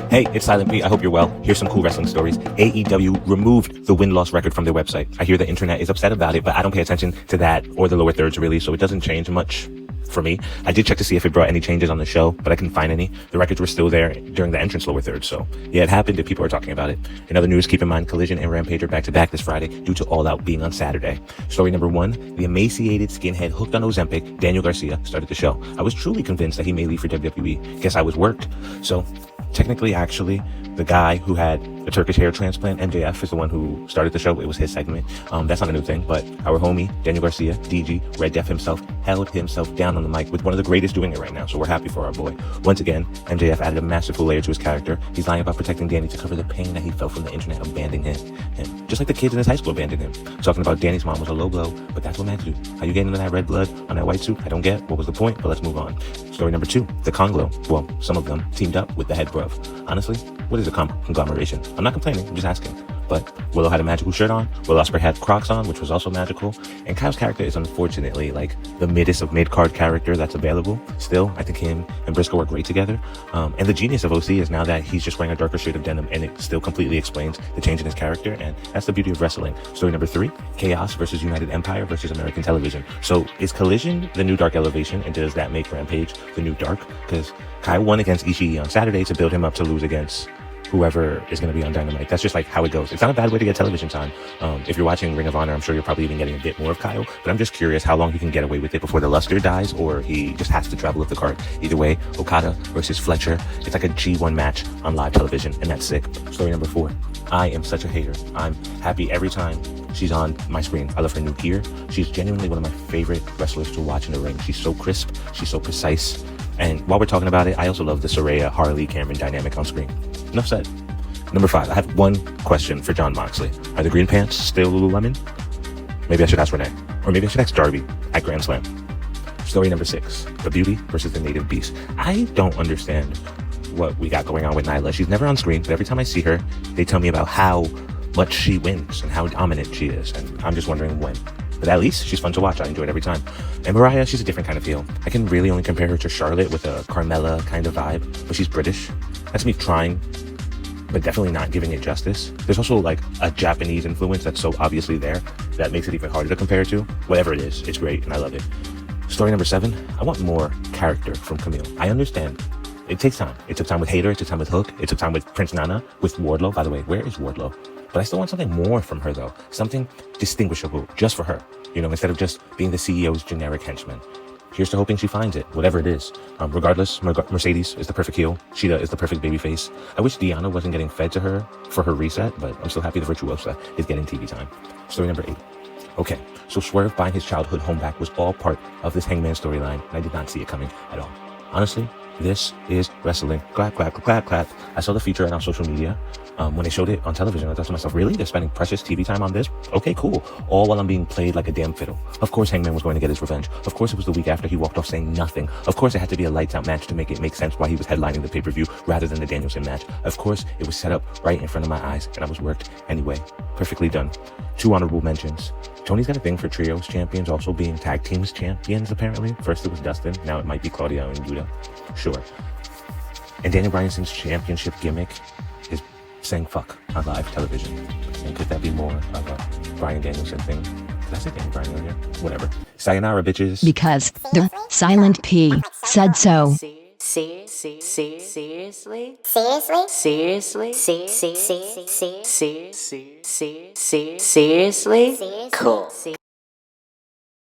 Hey, it's Silent P. I hope you're well. Here's some cool wrestling stories. AEW removed the win-loss record from their website. I hear the internet is upset about it, but I don't pay attention to that or the lower thirds really, so it doesn't change much for me. I did check to see if it brought any changes on the show, but I couldn't find any. The records were still there during the entrance lower third, so yeah, it happened if people are talking about it. In other news, keep in mind Collision and Rampage are back-to-back this Friday due to All Out being on Saturday. Story number 1, the emaciated skinhead hooked on Ozempic, Daniel Garcia, started the show. I was truly convinced that he may leave for WWE. Guess I was worked. So technically, actually, the guy who had the Turkish hair transplant, MJF, is the one who started the show. It was his segment. That's not a new thing, but our homie, Daniel Garcia, DG, Red Def himself, held himself down on the mic with one of the greatest doing it right now, so we're happy for our boy. Once again, MJF added a masterful layer to his character. He's lying about protecting Danny to cover the pain that he felt from the internet abandoning him. Just like the kids in his high school abandoned him. Talking about Danny's mom was a low blow, but that's what men do. How you getting into that red blood on that white suit? I don't get. What was the point? But let's move on. Story number 2, the Conglo, well, some of them, teamed up with the head bruv. Honestly, what is a conglomeration? I'm not complaining, I'm just asking. But Willow had a magical shirt on, Will Ospreay had Crocs on, which was also magical, and Kyle's character is unfortunately like the middest of mid-card character that's available. Still, I think him and Briscoe work great together. And the genius of OC is now that he's just wearing a darker shade of denim, and it still completely explains the change in his character, and that's the beauty of wrestling. Story number 3, Chaos versus United Empire versus American Television. So is Collision the new Dark Elevation, and does that make Rampage the new Dark? Because Kyle won against Ishii on Saturday to build him up to lose against whoever is going to be on Dynamite. That's just like how it goes. It's not a bad way to get television time. If you're watching Ring of Honor, I'm sure you're probably even getting a bit more of Kyle, but I'm just curious how long he can get away with it before the luster dies, or he just has to travel up the card. Either way, Okada versus Fletcher, it's like a G1 match on live television, and that's sick. Story number 4, I am such a hater. I'm happy every time she's on my screen. I love her new gear. She's genuinely one of my favorite wrestlers to watch in the ring. She's so crisp, she's so precise, and while we're talking about it, I also love the Saraya Harley Cameron dynamic on screen. Enough said. Number 5, I have one question for Jon Moxley. Are the green pants still Lululemon? Maybe I should ask Renee. Or maybe I should ask Darby at Grand Slam. Story number 6, the beauty versus the native beast. I don't understand what we got going on with Nyla. She's never on screen, but every time I see her, they tell me about how much she wins and how dominant she is. And I'm just wondering when. But at least she's fun to watch. I enjoy it every time. And Mariah, she's a different kind of heel. I can really only compare her to Charlotte with a Carmella kind of vibe, but she's British. That's me trying, but definitely not giving it justice. There's also like a Japanese influence that's so obviously there that makes it even harder to compare to. Whatever it is, it's great and I love it. Story number 7, I want more character from Camille. I understand it takes time. It took time with Hayter, it took time with Hook, it took time with Prince Nana, with Wardlow. By the way, where is Wardlow? But I still want something more from her though. Something distinguishable just for her. You know, instead of just being the CEO's generic henchman. Here's to hoping she finds it, whatever it is. Regardless, Mercedes is the perfect heel. Sheeta is the perfect babyface. I wish Deanna wasn't getting fed to her for her reset, but I'm still happy the Virtuosa is getting TV time. Story number 8. Okay, so Swerve buying his childhood home back was all part of this Hangman storyline, and I did not see it coming at all. Honestly, this is wrestling. Clap, clap, clap, clap. I saw the feature on social media. When they showed it on television, I thought to myself, really? They're spending precious TV time on this? Okay, cool. All while I'm being played like a damn fiddle. Of course Hangman was going to get his revenge. Of course it was the week after he walked off saying nothing. Of course it had to be a lights out match to make it make sense why he was headlining the pay-per-view rather than the Danielson match. Of course it was set up right in front of my eyes and I was worked anyway. Perfectly done. 2 honorable mentions. Tony's got a thing for trios champions also being tag teams champions apparently. First it was Dustin, now it might be Claudio and Yuta. Sure. And Daniel Bryanson's championship gimmick is saying fuck on live television. And could that be more of a Bryan Danielson thing? Did I say Daniel Bryan earlier? Whatever. Sayonara, bitches. Because the Silent P said so. Seriously? Cool.